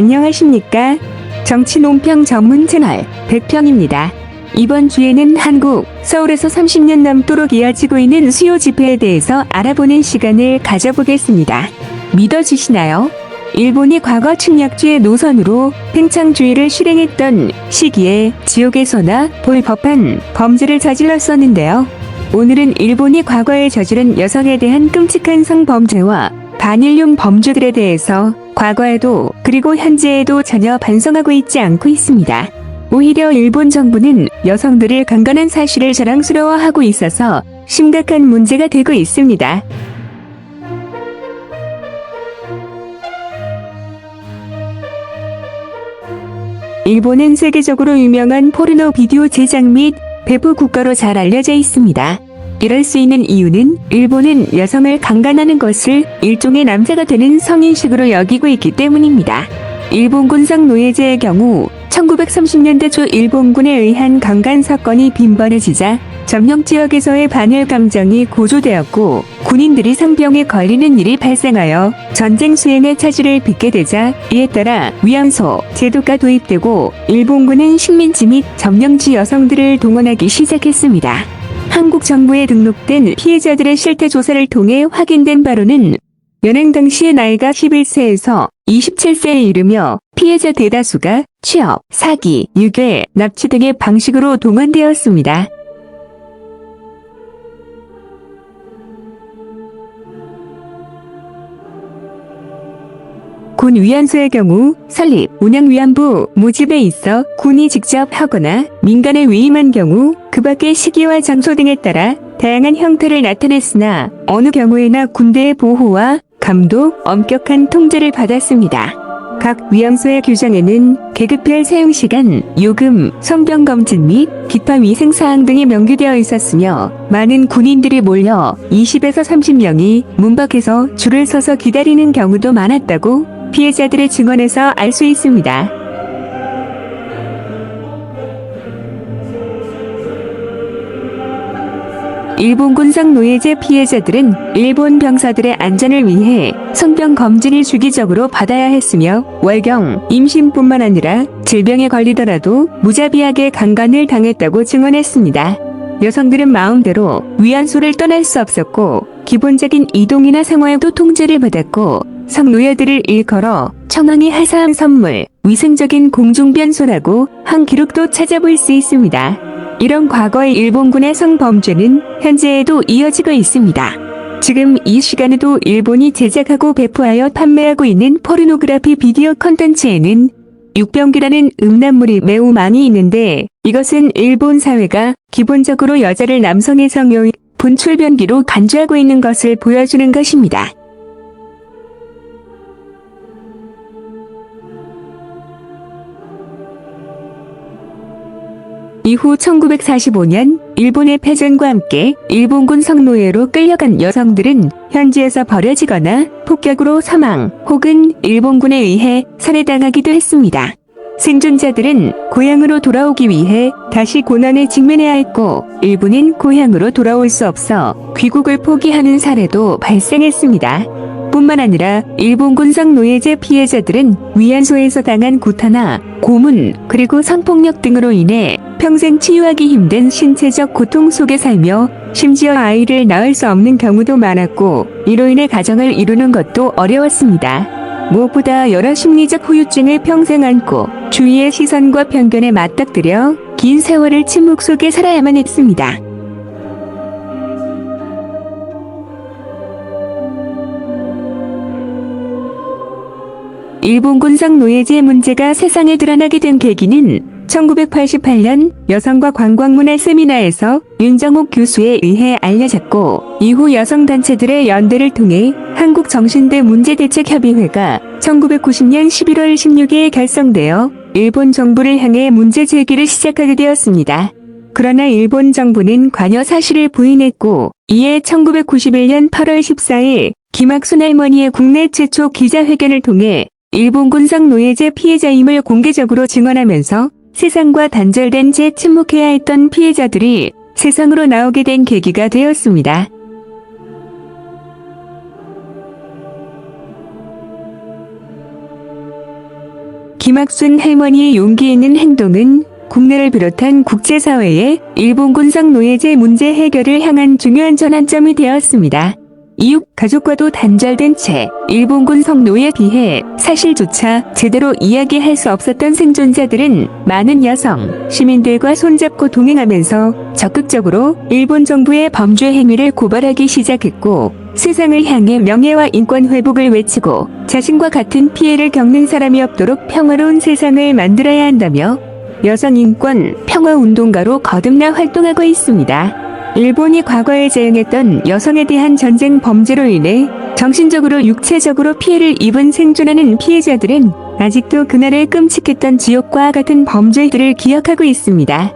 안녕하십니까? 정치 논평 전문 채널 백평입니다. 이번 주에는 한국, 서울에서 30년 넘도록 이어지고 있는 수요 집회에 대해서 알아보는 시간을 가져보겠습니다. 믿어지시나요? 일본이 과거 침략주의 노선으로 팽창주의를 실행했던 시기에 지옥에서나 볼 법한 범죄를 저질렀었는데요. 오늘은 일본이 과거에 저지른 여성에 대한 끔찍한 성범죄와 반일륜 범죄들에 대해서 과거에도 그리고 현재에도 전혀 반성하고 있지 않고 있습니다. 오히려 일본 정부는 여성들을 강간한 사실을 자랑스러워하고 있어서 심각한 문제가 되고 있습니다. 일본은 세계적으로 유명한 포르노 비디오 제작 및 배포 국가로 잘 알려져 있습니다. 이럴 수 있는 이유는 일본은 여성을 강간하는 것을 일종의 남자가 되는 성인식으로 여기고 있기 때문입니다. 일본군 성노예제의 경우 1930년대 초 일본군에 의한 강간 사건이 빈번해지자 점령 지역에서의 반일 감정이 고조되었고 군인들이 상병에 걸리는 일이 발생하여 전쟁 수행의 차질을 빚게 되자 이에 따라 위안소 제도가 도입되고 일본군은 식민지 및 점령지 여성들을 동원하기 시작했습니다. 한국 정부에 등록된 피해자들의 실태 조사를 통해 확인된 바로는 연행 당시의 나이가 11세에서 27세에 이르며 피해자 대다수가 취업, 사기, 유괴, 납치 등의 방식으로 동원되었습니다. 군 위안소의 경우 설립, 운영 위안부, 모집에 있어 군이 직접 하거나 민간에 위임한 경우 그 밖의 시기와 장소 등에 따라 다양한 형태를 나타냈으나 어느 경우에나 군대의 보호와 감독, 엄격한 통제를 받았습니다. 각 위안소의 규정에는 계급별 사용시간, 요금, 성병검진 및 기타 위생사항 등이 명기되어 있었으며 많은 군인들이 몰려 20에서 30명이 문 밖에서 줄을 서서 기다리는 경우도 많았다고 피해자들의 증언에서 알 수 있습니다. 일본군 성노예제 피해자들은 일본 병사들의 안전을 위해 성병 검진을 주기적으로 받아야 했으며 월경, 임신뿐만 아니라 질병에 걸리더라도 무자비하게 강간을 당했다고 증언했습니다. 여성들은 마음대로 위안소를 떠날 수 없었고 기본적인 이동이나 생활도 통제를 받았고 성노예들을 일컬어 청왕이 하사한 선물, 위생적인 공중변소라고 한 기록도 찾아볼 수 있습니다. 이런 과거의 일본군의 성범죄는 현재에도 이어지고 있습니다. 지금 이 시간에도 일본이 제작하고 배포하여 판매하고 있는 포르노그래피 비디오 콘텐츠에는 육병기라는 음란물이 매우 많이 있는데 이것은 일본 사회가 기본적으로 여자를 남성의 성욕, 분출변기로 간주하고 있는 것을 보여주는 것입니다. 이후 1945년 일본의 패전과 함께 일본군 성노예로 끌려간 여성들은 현지에서 버려지거나 폭격으로 사망 혹은 일본군에 의해 살해당하기도 했습니다. 생존자들은 고향으로 돌아오기 위해 다시 고난에 직면해야 했고 일부는 고향으로 돌아올 수 없어 귀국을 포기하는 사례도 발생했습니다. 뿐만 아니라 일본군 성노예제 피해자들은 위안소에서 당한 구타나 고문 그리고 성폭력 등으로 인해 평생 치유하기 힘든 신체적 고통 속에 살며 심지어 아이를 낳을 수 없는 경우도 많았고 이로 인해 가정을 이루는 것도 어려웠습니다. 무엇보다 여러 심리적 후유증을 평생 안고 주위의 시선과 편견에 맞닥뜨려 긴 세월을 침묵 속에 살아야만 했습니다. 일본군 성노예제 문제가 세상에 드러나게 된 계기는 1988년 여성과 관광문화 세미나에서 윤정옥 교수에 의해 알려졌고 이후 여성단체들의 연대를 통해 한국정신대 문제대책협의회가 1990년 11월 16일 결성되어 일본 정부를 향해 문제 제기를 시작하게 되었습니다. 그러나 일본 정부는 관여 사실을 부인했고 이에 1991년 8월 14일 김학순 할머니의 국내 최초 기자회견을 통해 일본군 성노예제 피해자임을 공개적으로 증언하면서 세상과 단절된 채 침묵해야 했던 피해자들이 세상으로 나오게 된 계기가 되었습니다. 김학순 할머니의 용기 있는 행동은 국내를 비롯한 국제사회에 일본 군상 노예제 문제 해결을 향한 중요한 전환점이 되었습니다. 이웃 가족과도 단절된 채 일본군 성노예에 비해 사실조차 제대로 이야기할 수 없었던 생존자들은 많은 여성, 시민들과 손잡고 동행하면서 적극적으로 일본 정부의 범죄 행위를 고발하기 시작했고, 세상을 향해 명예와 인권 회복을 외치고 자신과 같은 피해를 겪는 사람이 없도록 평화로운 세상을 만들어야 한다며 여성 인권 평화 운동가로 거듭나 활동하고 있습니다. 일본이 과거에 저행했던 여성에 대한 전쟁 범죄로 인해 정신적으로 육체적으로 피해를 입은 생존하는 피해자들은 아직도 그날의 끔찍했던 지옥과 같은 범죄들을 기억하고 있습니다.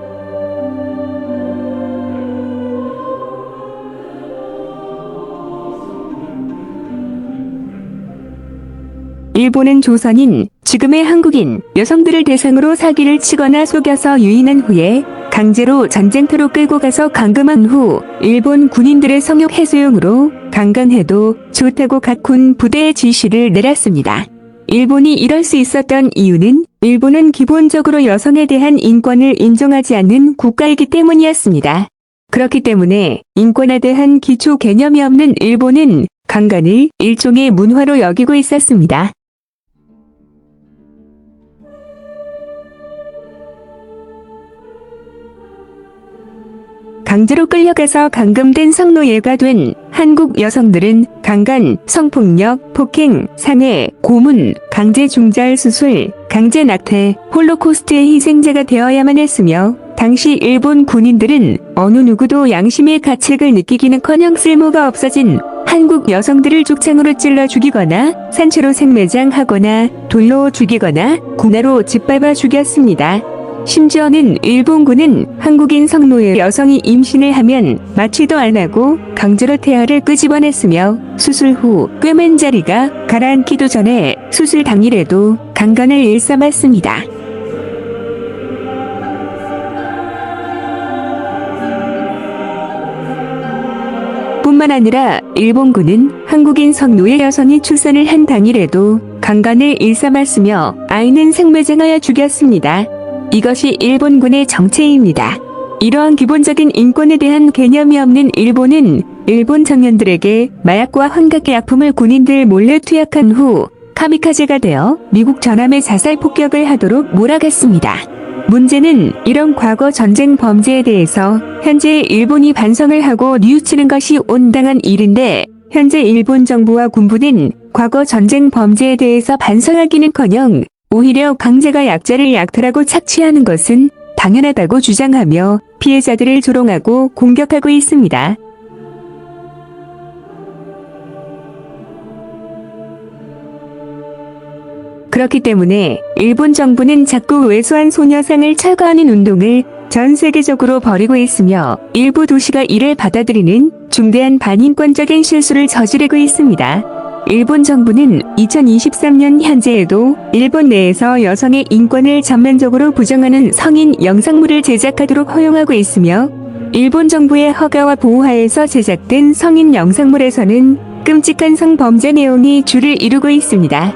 일본은 조선인, 지금의 한국인, 여성들을 대상으로 사기를 치거나 속여서 유인한 후에 강제로 전쟁터로 끌고 가서 감금한 후 일본 군인들의 성욕 해소용으로 강간해도 좋다고 각 군 부대에 지시를 내렸습니다. 일본이 이럴 수 있었던 이유는 일본은 기본적으로 여성에 대한 인권을 인정하지 않는 국가이기 때문이었습니다. 그렇기 때문에 인권에 대한 기초 개념이 없는 일본은 강간을 일종의 문화로 여기고 있었습니다. 강제로 끌려가서 감금된 성노예가 된 한국 여성들은 강간, 성폭력, 폭행, 상해, 고문, 강제 중절 수술, 강제 낙태, 홀로코스트의 희생자가 되어야만 했으며, 당시 일본 군인들은 어느 누구도 양심의 가책을 느끼기는커녕 쓸모가 없어진 한국 여성들을 죽창으로 찔러 죽이거나 산채로 생매장하거나 돌로 죽이거나 군화로 짓밟아 죽였습니다. 심지어는 일본군은 한국인 성노예 여성이 임신을 하면 마취도 안 하고 강제로 태아를 끄집어냈으며, 수술 후 꿰맨 자리가 가라앉기도 전에 수술 당일에도 강간을 일삼았습니다. 뿐만 아니라 일본군은 한국인 성노예 여성이 출산을 한 당일에도 강간을 일삼았으며 아이는 생매장하여 죽였습니다. 이것이 일본군의 정체입니다. 이러한 기본적인 인권에 대한 개념이 없는 일본은 일본 청년들에게 마약과 환각의 약품을 군인들 몰래 투약한 후 카미카제가 되어 미국 전함에 자살 폭격을 하도록 몰아갔습니다. 문제는 이런 과거 전쟁 범죄에 대해서 현재 일본이 반성을 하고 뉘우치는 것이 온당한 일인데, 현재 일본 정부와 군부는 과거 전쟁 범죄에 대해서 반성하기는커녕 오히려 강제가 약자를 약탈하고 착취하는 것은 당연하다고 주장하며 피해자들을 조롱하고 공격하고 있습니다. 그렇기 때문에 일본 정부는 자꾸 왜소한 소녀상을 철거하는 운동을 전 세계적으로 벌이고 있으며, 일부 도시가 이를 받아들이는 중대한 반인권적인 실수를 저지르고 있습니다. 일본 정부는 2023년 현재에도 일본 내에서 여성의 인권을 전면적으로 부정하는 성인 영상물을 제작하도록 허용하고 있으며, 일본 정부의 허가와 보호하에서 제작된 성인 영상물에서는 끔찍한 성범죄 내용이 주를 이루고 있습니다.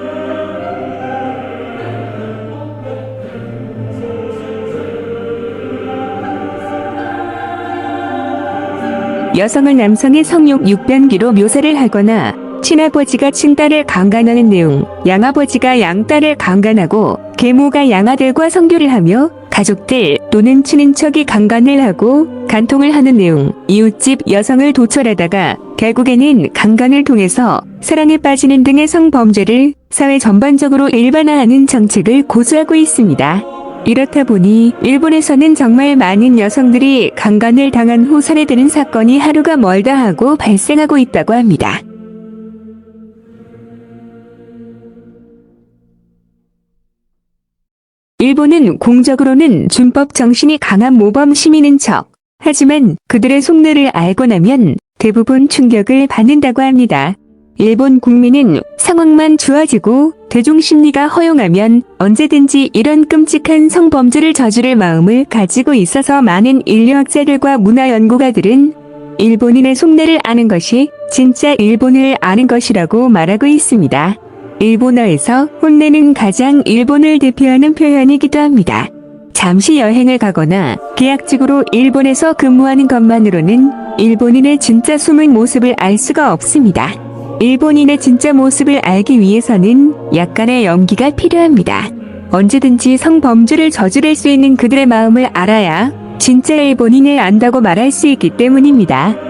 여성을 남성의 성욕 육변기로 묘사를 하거나, 친아버지가 친딸을 강간하는 내용, 양아버지가 양딸을 강간하고 계모가 양아들과 성교를 하며 가족들 또는 친인척이 강간을 하고 간통을 하는 내용, 이웃집 여성을 도철하다가 결국에는 강간을 통해서 사랑에 빠지는 등의 성범죄를 사회 전반적으로 일반화하는 정책을 고수하고 있습니다. 이렇다 보니 일본에서는 정말 많은 여성들이 강간을 당한 후 살해되는 사건이 하루가 멀다 하고 발생하고 있다고 합니다. 일본은 공적으로는 준법 정신이 강한 모범 시민인 척, 하지만 그들의 속내를 알고 나면 대부분 충격을 받는다고 합니다. 일본 국민은 상황만 좋아지고 대중 심리가 허용하면 언제든지 이런 끔찍한 성범죄를 저지를 마음을 가지고 있어서 많은 인류학자들과 문화연구가들은 일본인의 속내를 아는 것이 진짜 일본을 아는 것이라고 말하고 있습니다. 일본어에서 혼내는 가장 일본을 대표하는 표현이기도 합니다. 잠시 여행을 가거나 계약직으로 일본에서 근무하는 것만으로는 일본인의 진짜 숨은 모습을 알 수가 없습니다. 일본인의 진짜 모습을 알기 위해서는 약간의 연기가 필요합니다. 언제든지 성범죄를 저지를 수 있는 그들의 마음을 알아야 진짜 일본인을 안다고 말할 수 있기 때문입니다.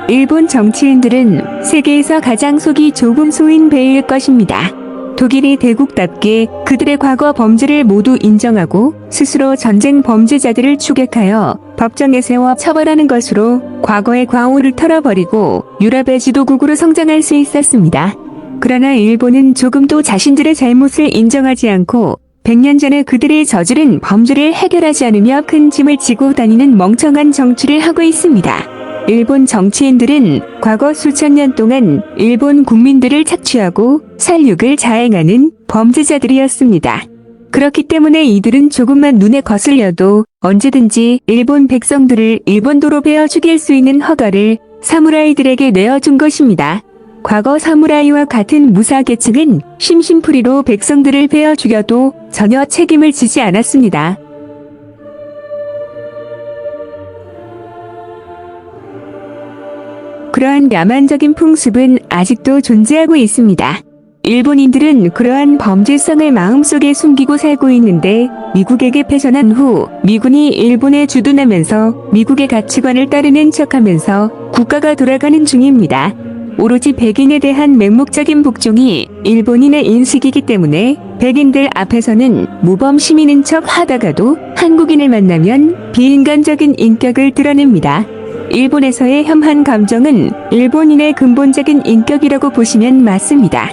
일본 정치인들은 세계에서 가장 속이 좁은 소인배일 것입니다. 독일이 대국답게 그들의 과거 범죄를 모두 인정하고 스스로 전쟁 범죄자들을 추격하여 법정에 세워 처벌하는 것으로 과거의 과오를 털어버리고 유럽의 지도국으로 성장할 수 있었습니다. 그러나 일본은 조금도 자신들의 잘못을 인정하지 않고 100년 전에 그들이 저지른 범죄를 해결하지 않으며 큰 짐을 지고 다니는 멍청한 정치를 하고 있습니다. 일본 정치인들은 과거 수천 년 동안 일본 국민들을 착취하고 살육을 자행하는 범죄자들이었습니다. 그렇기 때문에 이들은 조금만 눈에 거슬려도 언제든지 일본 백성들을 일본도로 베어 죽일 수 있는 허가를 사무라이들에게 내어준 것입니다. 과거 사무라이와 같은 무사계층은 심심풀이로 백성들을 베어 죽여도 전혀 책임을 지지 않았습니다. 그러한 야만적인 풍습은 아직도 존재하고 있습니다. 일본인들은 그러한 범죄성을 마음속에 숨기고 살고 있는데 미국에게 패전한 후 미군이 일본에 주둔하면서 미국의 가치관을 따르는 척하면서 국가가 돌아가는 중입니다. 오로지 백인에 대한 맹목적인 복종이 일본인의 인식이기 때문에 백인들 앞에서는 모범 시민인 척 하다가도 한국인을 만나면 비인간적인 인격을 드러냅니다. 일본에서의 혐한 감정은 일본인의 근본적인 인격이라고 보시면 맞습니다.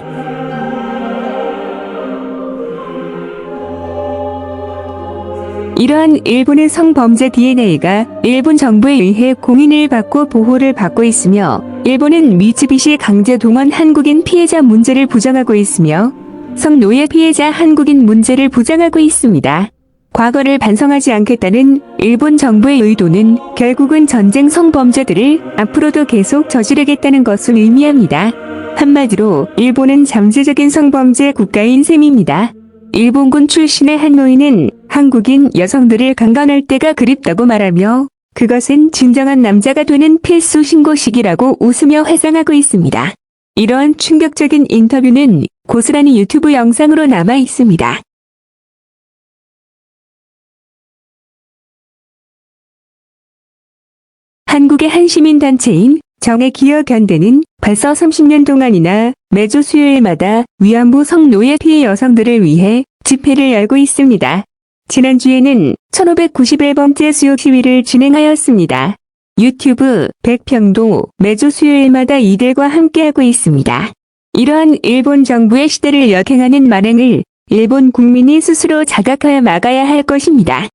이러한 일본의 성범죄 DNA가 일본 정부에 의해 공인을 받고 보호를 받고 있으며 일본은 미쓰비시 강제 동원 한국인 피해자 문제를 부정하고 있으며 성노예 피해자 한국인 문제를 부정하고 있습니다. 과거를 반성하지 않겠다는 일본 정부의 의도는 결국은 전쟁 성범죄들을 앞으로도 계속 저지르겠다는 것을 의미합니다. 한마디로 일본은 잠재적인 성범죄 국가인 셈입니다. 일본군 출신의 한 노인은 한국인 여성들을 강간할 때가 그립다고 말하며 그것은 진정한 남자가 되는 필수 신고식이라고 웃으며 회상하고 있습니다. 이러한 충격적인 인터뷰는 고스란히 유튜브 영상으로 남아 있습니다. 한국의 한 시민단체인 정의기억연대는 벌써 30년 동안이나 매주 수요일마다 위안부 성노예 피해 여성들을 위해 집회를 열고 있습니다. 지난주에는 1591번째 수요 시위를 진행하였습니다. 유튜브 백평도 매주 수요일마다 이들과 함께하고 있습니다. 이러한 일본 정부의 시대를 역행하는 만행을 일본 국민이 스스로 자각하여 막아야 할 것입니다.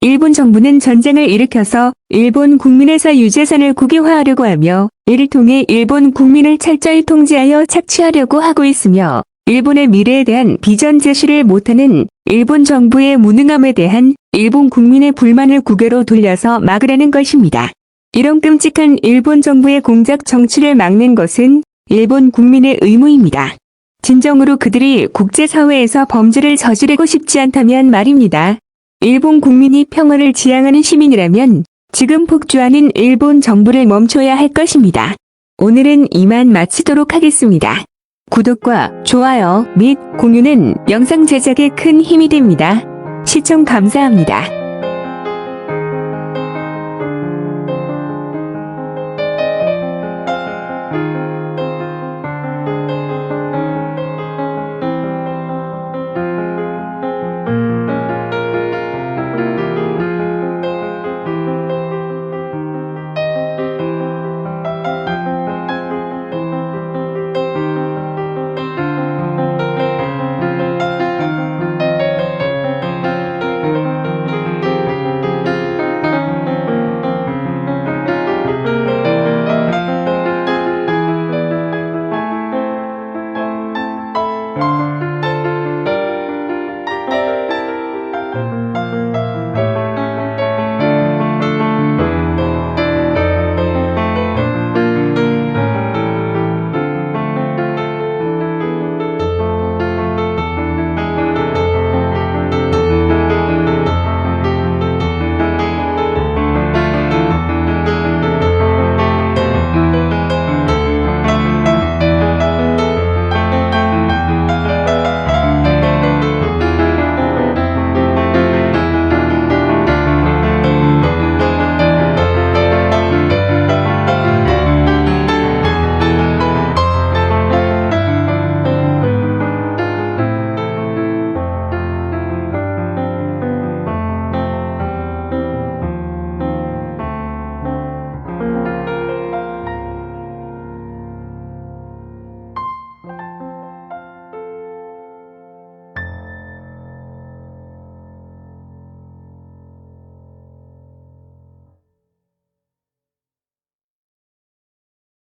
일본 정부는 전쟁을 일으켜서 일본 국민의 사유재산을 국유화하려고 하며 이를 통해 일본 국민을 철저히 통제하여 착취하려고 하고 있으며 일본의 미래에 대한 비전 제시를 못하는 일본 정부의 무능함에 대한 일본 국민의 불만을 국외로 돌려서 막으려는 것입니다. 이런 끔찍한 일본 정부의 공작 정치를 막는 것은 일본 국민의 의무입니다. 진정으로 그들이 국제사회에서 범죄를 저지르고 싶지 않다면 말입니다. 일본 국민이 평화를 지향하는 시민이라면 지금 폭주하는 일본 정부를 멈춰야 할 것입니다. 오늘은 이만 마치도록 하겠습니다. 구독과 좋아요 및 공유는 영상 제작에 큰 힘이 됩니다. 시청 감사합니다.